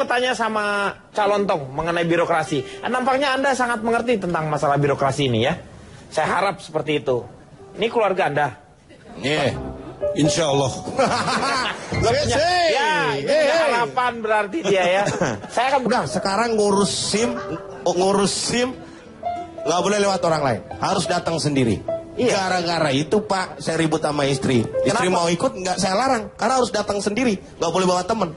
Tanya sama calon tong mengenai birokrasi. Nampaknya Anda sangat mengerti tentang masalah birokrasi ini ya. Saya harap seperti itu. Ini keluarga Anda. Iya, insya Allah. Ya, ini harapan berarti dia ya. Saya kan Udah, sekarang ngurus SIM, nggak boleh lewat orang lain. Harus datang sendiri. Iya. Gara-gara itu Pak, saya ribut sama istri. Istri mau ikut, nggak saya larang. Karena harus datang sendiri, nggak boleh bawa temen.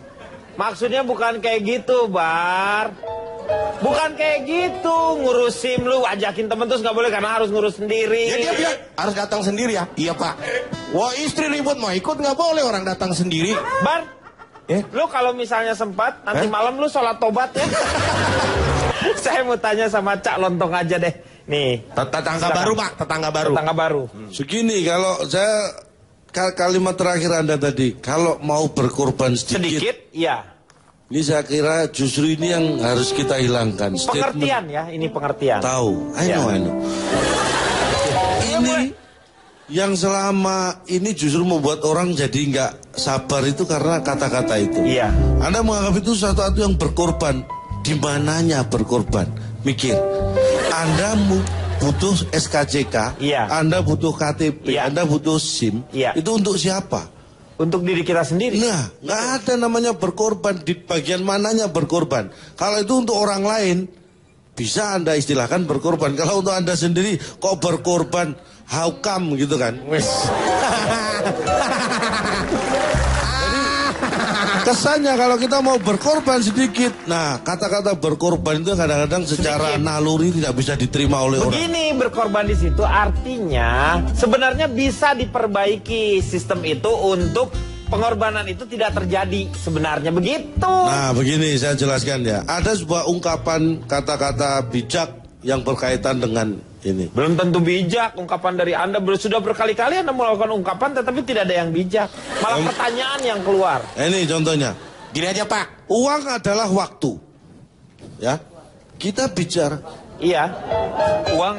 maksudnya bukan kayak gitu, Bar. Bukan kayak gitu, ngurus SIM lu ajakin temen terus nggak boleh karena harus ngurus sendiri. Ya dia bilang harus datang sendiri ya. Iya Pak. Wah istri ribut mau ikut nggak boleh orang datang sendiri. Bar, lu kalau misalnya sempat nanti malam lu sholat tobat ya. Saya mau tanya sama Cak Lontong aja deh. Nih, Tetangga baru Pak, tetangga baru. Tetangga baru. Segini kalau saya kalimat terakhir Anda tadi, kalau mau berkorban sedikit, iya. Ini saya kira justru ini yang harus kita hilangkan. Pengertian ya, ini pengertian. Tahu, I know. Ini yang selama ini justru membuat orang jadi nggak sabar itu karena kata-kata itu. Iya. Anda menganggap itu sesuatu yang berkorban. Di mananya berkorban? Mikir. Anda butuh SKCK, iya. Anda butuh KTP, iya. Anda butuh SIM. Iya. Itu untuk siapa? Untuk diri kita sendiri. Nah, nggak ada namanya berkorban. Di bagian mananya berkorban. Kalau itu untuk orang lain, bisa Anda istilahkan berkorban. Kalau untuk Anda sendiri, kok berkorban? How come gitu kan? Kesannya kalau kita mau berkorban sedikit, nah kata-kata berkorban itu kadang-kadang secara naluri tidak bisa diterima oleh orang. Begini, berkorban di situ artinya sebenarnya bisa diperbaiki sistem itu untuk pengorbanan itu tidak terjadi, sebenarnya begitu. Nah begini saya jelaskan ya, ada sebuah ungkapan kata-kata bijak yang berkaitan dengan ini. Belum tentu bijak ungkapan dari Anda. Sudah berkali-kali Anda melakukan ungkapan tetapi tidak ada yang bijak. Malah pertanyaan yang keluar. Ini contohnya. Gini aja Pak. Uang adalah waktu. Ya. Kita bicara. Iya. Uang.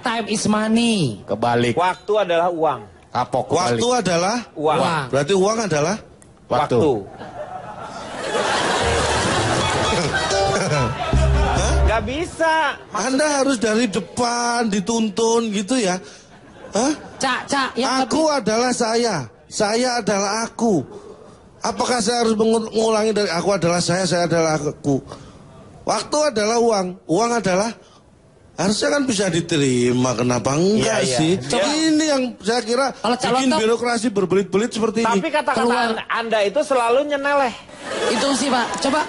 Time is money. Kebalik. Waktu adalah uang. Kapok Waktu kebalik. adalah uang. Berarti uang adalah Waktu. Gak bisa. Anda harus dari depan dituntun gitu ya. Hah? Cak, yang Aku adalah saya adalah aku. Apakah saya harus mengulangi dari aku adalah saya adalah aku? Waktu adalah uang adalah harusnya kan bisa diterima. Kenapa enggak Iya, sih? iya. Ini yang saya kira bikin birokrasi berbelit-belit seperti ini. Tapi kata-kata Anda itu selalu nyeneleh. Itu sih Pak, coba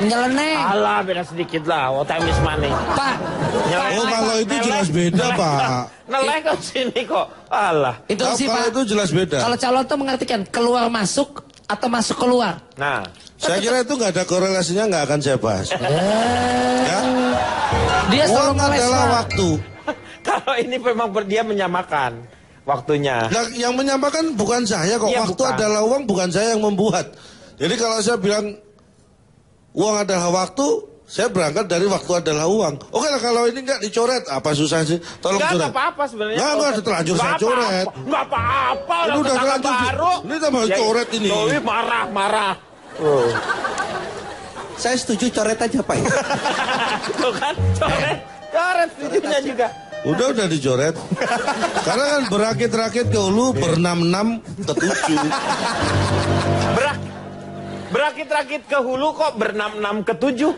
nyeleneh. Alah, beda sedikit lah. Oh, time is money. Pak. Oh, kalau itu jelas beda, Pak. Neleh ke sini kok. Alah. Itu sih Kalau Pak. itu jelas beda. Kalau calon tuh mengartikan keluar masuk atau masuk keluar. Nah, Saya kira itu nggak ada korelasinya, nggak akan saya bahas. Ya? Dia selalu Uang adalah ngeles, waktu. kalau ini memang dia menyamakan waktunya. Nah, yang menyamakan bukan saya kok. Iya, Waktu bukan. adalah uang, bukan saya yang membuat. Jadi kalau saya bilang uang adalah waktu, saya berangkat dari waktu adalah uang. Oke lah, kalau ini nggak dicoret, apa susah sih? Tolong Nggak coret. apa-apa sebenarnya. Nggak, terlanjur saya coret. Nggak apa-apa. Ini udah tetangga terlanjur. baru. Ini tambah coret ini. Loh, marah. Saya setuju coret aja Pak. Tuh kan, coret setujunya juga. Udah dicoret. Karena kan berakit-rakit ke hulu, bernam-nam ke tujuh. Berakit-rakit ke hulu kok bernam-nam ke tujuh.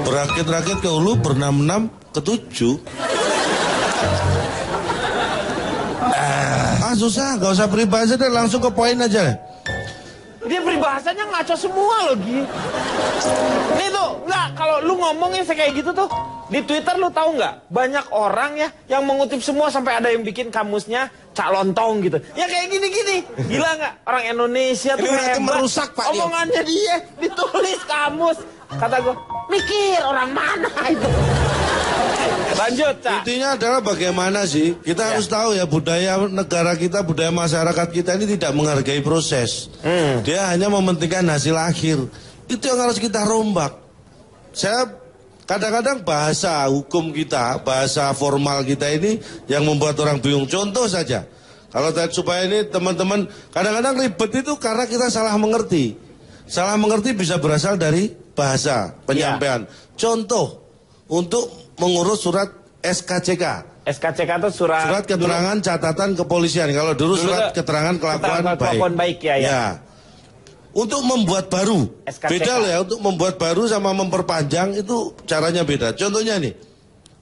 Berakit-rakit ke hulu, bernam-nam ke tujuh. Susah, gak usah peribahasa deh, langsung ke poin aja. Dia peribahasanya ngaco semua loh, Gi. Nih tuh, nggak, kalau lu ngomongin kayak gitu tuh, di Twitter lu tahu nggak? Banyak orang ya yang mengutip semua sampai ada yang bikin kamusnya Cak Lontong gitu. Ya kayak gini-gini. Gila nggak? Orang Indonesia tuh Ini berarti hebat. merusak, Pak, dia. Omongannya dia ditulis kamus. Kata gue, mikir orang mana itu. Lanjut, Cak. Intinya adalah bagaimana sih, kita harus tahu ya budaya negara kita, budaya masyarakat kita ini tidak menghargai proses. Dia hanya mementingkan hasil akhir. Itu yang harus kita rombak. Saya kadang-kadang bahasa hukum kita, bahasa formal kita ini yang membuat orang bingung. Contoh saja, kalau supaya ini teman-teman, kadang-kadang ribet itu karena kita salah mengerti. Salah mengerti bisa berasal dari bahasa penyampaian. Contoh, untuk mengurus surat SKCK. SKCK itu surat keterangan catatan kepolisian. Kalau dulu surat keterangan kelakuan baik. Ya. Untuk membuat baru, SKCK. beda loh ya. Untuk membuat baru sama memperpanjang itu caranya beda. Contohnya nih,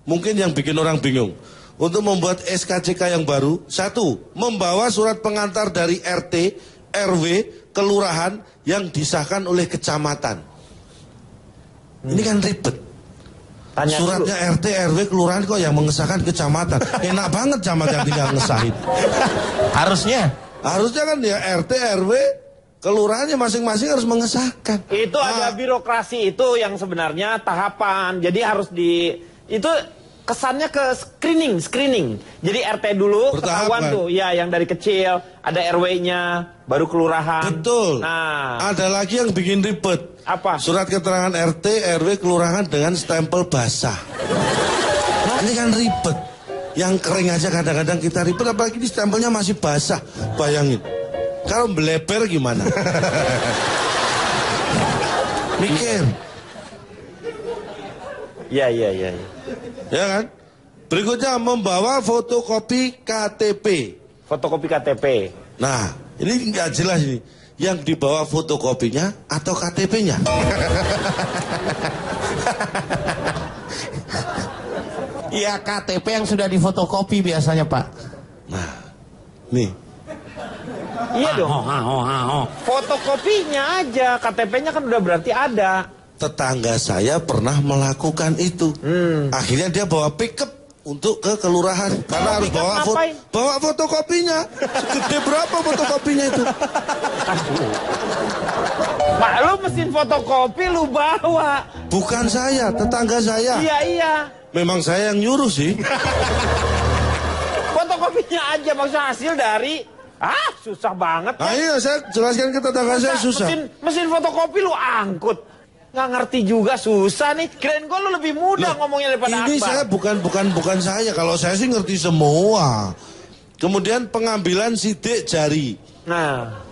mungkin yang bikin orang bingung. Untuk membuat SKCK yang baru, satu, membawa surat pengantar dari RT, RW, kelurahan yang disahkan oleh kecamatan. Ini kan ribet. Tanya suratnya dulu. RT, RW, kelurahan kok yang mengesahkan kecamatan. Enak banget camat yang tinggal ngesahin. Harusnya kan ya RT, RW, kelurahannya masing-masing harus mengesahkan. Itu ada birokrasi itu yang sebenarnya tahapan. Jadi harus itu kesannya ke screening. Jadi RT dulu ketahuan tuh, ya yang dari kecil, ada RW-nya, baru kelurahan. Betul. Nah, ada lagi yang bikin ribet. Apa? Surat keterangan RT, RW, kelurahan dengan stempel basah. Ini kan ribet. Yang kering aja kadang-kadang kita ribet, apalagi di stempelnya masih basah. Bayangin. Kalau meleper gimana? Mikir. Ya. Ya kan? Berikutnya membawa fotokopi KTP. Fotokopi KTP. Nah, ini nggak jelas ini. Yang dibawa fotokopinya atau KTP-nya? ya KTP yang sudah difotokopi biasanya, Pak. Nah, nih. Iya dong. Fotokopinya aja, KTP-nya kan udah berarti ada. Tetangga saya pernah melakukan itu. Akhirnya dia bawa pickup untuk ke kelurahan karena harus bawa fotokopinya. Segede berapa fotokopinya itu? Pak, lu mesin fotokopi lu bawa. Bukan saya, tetangga saya. Iya. Memang saya yang nyuruh sih. Fotokopinya aja, maksudnya hasil dari susah banget. Nah iya, saya jelaskan ke tetangga saya susah. Mesin fotokopi lu angkut. Nggak ngerti juga, susah nih. Kirain gue lu lebih mudah ngomongnya daripada ini Akbar. Saya bukan saya. Kalau saya sih ngerti semua. Kemudian pengambilan sidik jari. Nah,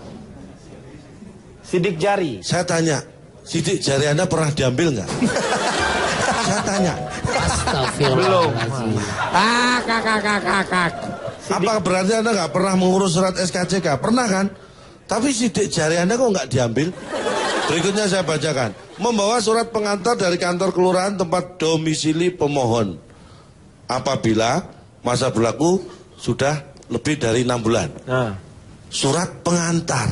sidik jari. Saya tanya, sidik jari Anda pernah diambil nggak? Saya tanya. Belum. Kakak. Apa berarti Anda nggak pernah mengurus surat SKCK? Pernah kan? Tapi sidik jari Anda kok nggak diambil? Berikutnya saya bacakan. Membawa surat pengantar dari kantor kelurahan tempat domisili pemohon. Apabila masa berlaku sudah lebih dari 6 bulan. Nah. Surat pengantar.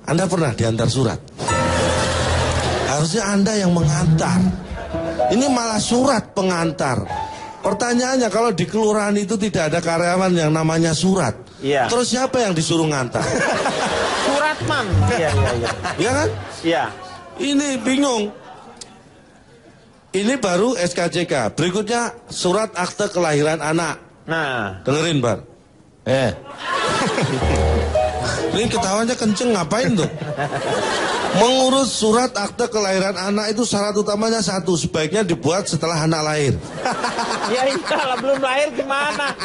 Anda pernah diantar surat? Harusnya Anda yang mengantar. Ini malah surat pengantar. Pertanyaannya, kalau di kelurahan itu tidak ada karyawan yang namanya surat. Iya. Terus siapa yang disuruh ngantar? Suratman. Iya. Iya kan? Iya. Ini bingung. Ini baru SKCK. Berikutnya surat akte kelahiran anak. Nah. Dengerin, Bar. Ini ketawanya kenceng, ngapain tuh? Mengurus surat akte kelahiran anak itu syarat utamanya satu, sebaiknya dibuat setelah anak lahir. Ya iyalah, belum lahir gimana?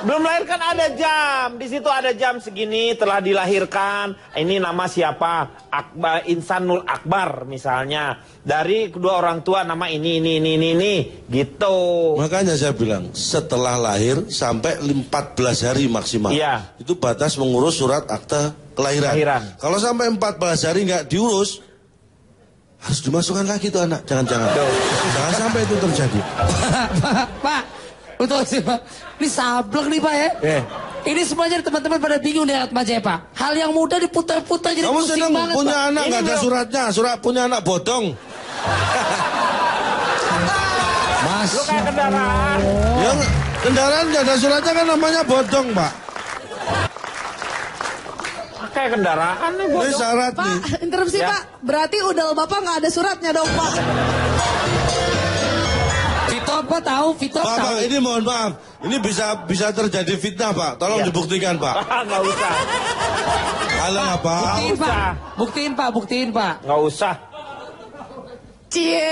Belum lahir kan ada jam, di situ ada jam segini telah dilahirkan. Ini nama siapa? Akbar, Insanul Akbar misalnya. Dari kedua orang tua nama ini, gitu. Makanya saya bilang setelah lahir sampai 14 hari maksimal. Iya. Itu batas mengurus surat akte kelahiran. Kalau sampai 14 hari nggak diurus, harus dimasukkan lagi tuh anak. Jangan sampai itu terjadi. Pak. Betul sih Pak. Ini sableng nih Pak ya. Ini semuanya teman-teman pada bingung nih Mas ya Pak. Hal yang mudah diputar-putar jadi kamu pusing banget punya Pak. anak nggak ada suratnya, punya anak bodong. Mas. Lu kayak kendaraan. Ya, kendaraan nggak ada suratnya kan namanya bodong Pak. Kayak kendaraan nih bodong. Ini syarat Pak, nih. interupsi Ya. Pak. Berarti udel Bapak nggak ada suratnya dong Pak. Pak tahu, Fitro tahu. Pak, ini mohon maaf. Ini bisa terjadi fitnah, Pak. Tolong dibuktikan, Pak. Nggak usah. Alah, Pak. Buktiin Pak. Buktiin Pak. Nggak usah. Cie,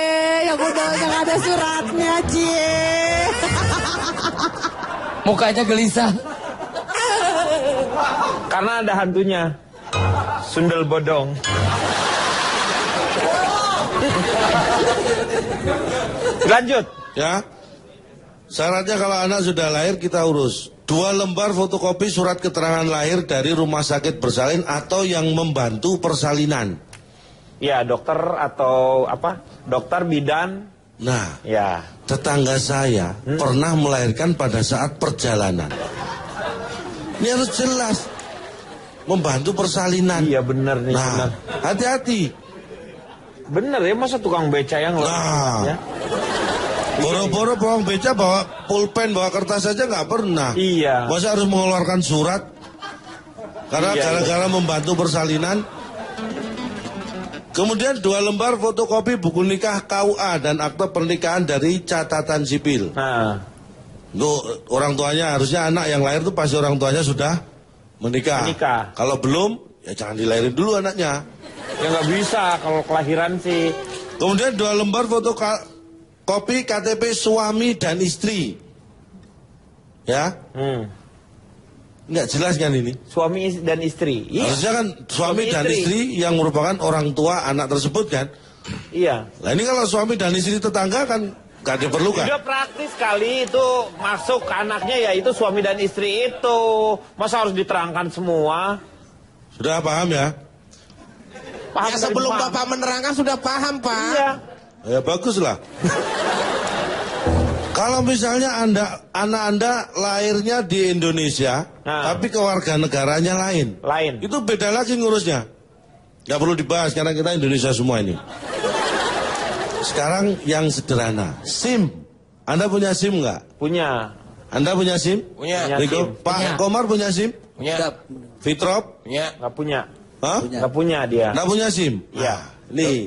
yang udahnya nggak ada suratnya, cie. Mukanya gelisah. Karena ada hantunya. Sundel bodong. Lanjut. Ya. Syaratnya kalau anak sudah lahir kita urus. 2 lembar fotokopi surat keterangan lahir dari rumah sakit bersalin atau yang membantu persalinan. Ya, dokter atau apa? Dokter bidan. Nah, Ya. tetangga saya pernah melahirkan pada saat perjalanan. Ini harus jelas. Membantu persalinan. Iya bener nih, bener. Nah, hati-hati. Bener ya, masa tukang beca yang Nah. ya? Boro-boro bawang beca bawa pulpen, bawa kertas saja nggak pernah. Iya. Masa harus mengeluarkan surat? Karena Iya, gara-gara membantu persalinan. Kemudian 2 lembar fotokopi buku nikah KUA dan akte pernikahan dari catatan sipil. Nah, Untuk orang tuanya, harusnya anak yang lahir itu pasti orang tuanya sudah menikah. Menikah. Kalau belum, ya jangan dilahirin dulu anaknya. ya nggak bisa kalau kelahiran sih. Kemudian 2 lembar fotokopi KTP suami dan istri. Ya, nggak jelas kan ini? Suami dan istri. Iya. Harusnya kan suami dan istri yang merupakan orang tua anak tersebut kan. Iya. Nah ini kalau suami dan istri tetangga kan nggak diperlukan. Udah praktis kali itu masuk ke anaknya ya itu suami dan istri itu. Masa harus diterangkan semua? Sudah paham ya? Paham Ya dari sebelum paham. Bapak menerangkan sudah paham, Pak. Iya. Ya bagus lah. Kalau misalnya anak anda lahirnya di Indonesia, Nah. tapi kewarganegaranya lain. Lain. Itu beda lagi ngurusnya. Nggak perlu dibahas karena kita Indonesia semua ini. Sekarang yang sederhana, SIM. Anda punya SIM nggak? Punya. Anda punya SIM? Punya. Riko? SIM. Pak Punya. Komar punya SIM? Punya. Fitrop? Punya. Nggak punya. Hah? Nggak punya dia. Nggak punya SIM? Iya. Nah, nih,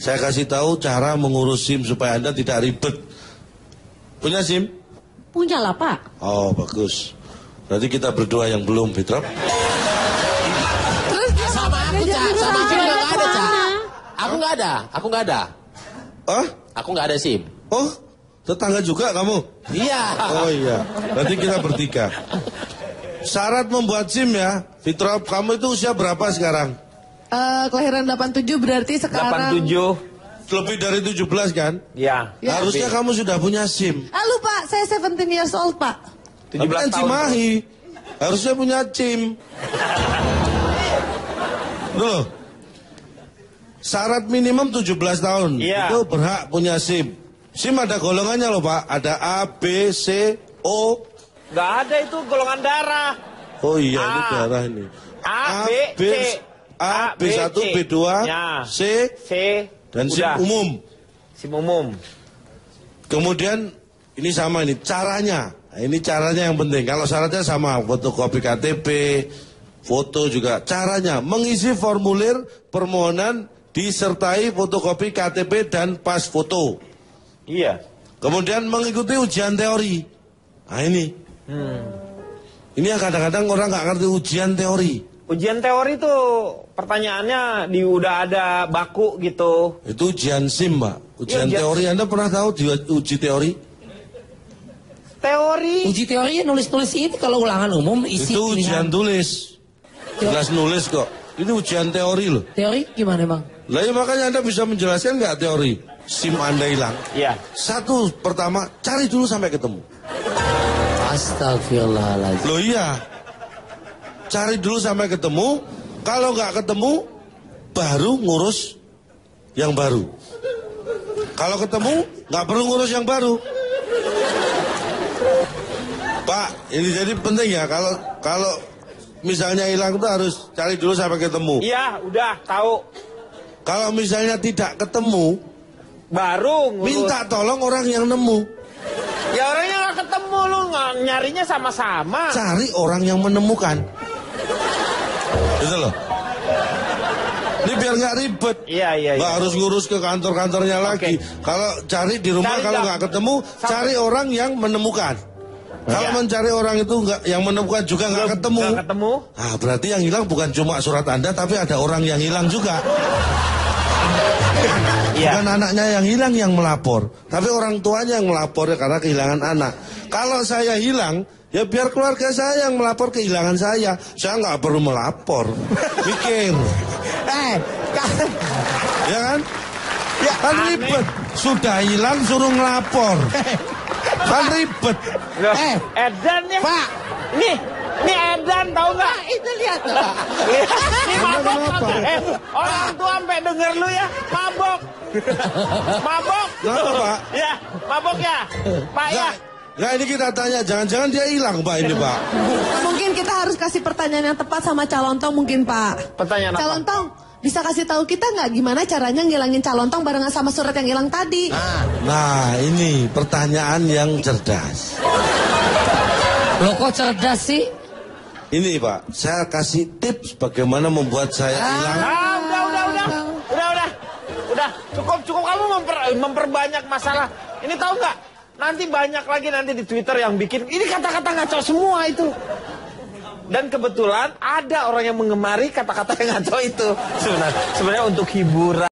saya kasih tahu cara mengurus SIM supaya Anda tidak ribet. Punya SIM? Punya lah, Pak. Oh, bagus. Berarti kita berdua yang belum, Fitrop. Terus Sama aku, Cak. Sama aku juga nggak ada, Cak. Aku nggak ada. Aku nggak ada. Ah? Aku nggak ada SIM. Oh, tetangga juga kamu? Iya. Oh iya, berarti kita bertiga. Syarat membuat SIM ya, Fitrop, kamu itu usia berapa sekarang? Kelahiran 87 berarti sekarang. 87. Lebih dari 17 kan? Ya. Ya. Harusnya kamu sudah punya SIM. Halo Pak, saya 17 years old Pak. Tapi 17 kan tahun. Cimahi, harusnya punya SIM. Loh, syarat minimum 17 tahun. Iya. Itu berhak punya SIM. SIM ada golongannya loh Pak, ada A, B, C, O. Nggak ada itu golongan darah. Oh iya, ini A. darah ini. A, B, C. A, B1, C. B2, Ya. C, C. dan SIM Udah. umum. SIM umum. Kemudian ini sama ini caranya. Nah, ini caranya yang penting. Kalau syaratnya sama, fotokopi KTP, foto juga. Caranya mengisi formulir permohonan disertai fotokopi KTP dan pas foto. Iya. Kemudian mengikuti ujian teori. Nah ini. Ini yang kadang-kadang orang nggak ngerti ujian teori. Ujian teori tuh pertanyaannya udah ada baku gitu. Itu ujian SIM, Mbak. Ujian Iya, ujian teori. Anda pernah tahu uji teori? Teori. Uji teori nulis-nulis ini kalau ulangan umum isi Itu ujian pilihan. tulis. Jelas nulis kok. Ini ujian teori loh. Teori gimana Bang? Lah ya makanya Anda bisa menjelaskan nggak teori? SIM Anda hilang. Iya. Satu, pertama, cari dulu sampai ketemu. Astagfirullahaladzim. Loh iya. Cari dulu sampai ketemu. Kalau nggak ketemu, baru ngurus yang baru. Kalau ketemu, nggak perlu ngurus yang baru. Pak, ini jadi penting ya. Kalau misalnya hilang itu harus cari dulu sampai ketemu. Iya, udah tahu. Kalau misalnya tidak ketemu, Baru ngurus. minta tolong orang yang nemu. Ya orangnya nggak ketemu lu nyarinya sama-sama. Cari orang yang menemukan. Gitu loh. Ini biar nggak ribet. Iya. Nggak harus ngurus ke kantor-kantornya lagi. Kalau cari di rumah, Cari kalau dah. nggak ketemu, cari orang yang menemukan. Kalau Iya. mencari orang itu yang menemukan juga nggak ketemu. Nggak ketemu. Ah, berarti yang hilang bukan cuma surat Anda, tapi ada orang yang hilang juga. Iya. Bukan anaknya yang hilang yang melapor, tapi orang tuanya yang melapor ya karena kehilangan anak. Kalau saya hilang, ya biar keluarga saya yang melapor kehilangan saya. Saya nggak perlu melapor. Mikir. Ya kan? Ya, Kan ribet. Sudah hilang suruh ngelapor. Kan ribet. Edan ya. Pak. Ini Edan tahu nggak? Itu lihat tuh. Ini mabok. Kenapa? Orang tua sampai denger lu ya, mabok. Mabok. Kenapa, Pak? Ya, mabok ya. Pak ya. Nggak, ini kita tanya, jangan-jangan dia hilang Pak ini Pak. Mungkin kita harus kasih pertanyaan yang tepat sama Calontong mungkin Pak. Pertanyaan apa? Calontong, bisa kasih tahu kita nggak gimana caranya ngilangin Calontong barengan sama surat yang hilang tadi? Nah ini pertanyaan yang cerdas. Lo kok cerdas sih? Ini Pak, saya kasih tips bagaimana membuat saya hilang. Udah, cukup kamu memperbanyak masalah. Ini tahu nggak? Nanti banyak lagi nanti di Twitter yang bikin ini kata-kata ngaco semua itu. Dan kebetulan ada orang yang mengemari kata-kata yang ngaco itu. Sebenarnya untuk hiburan.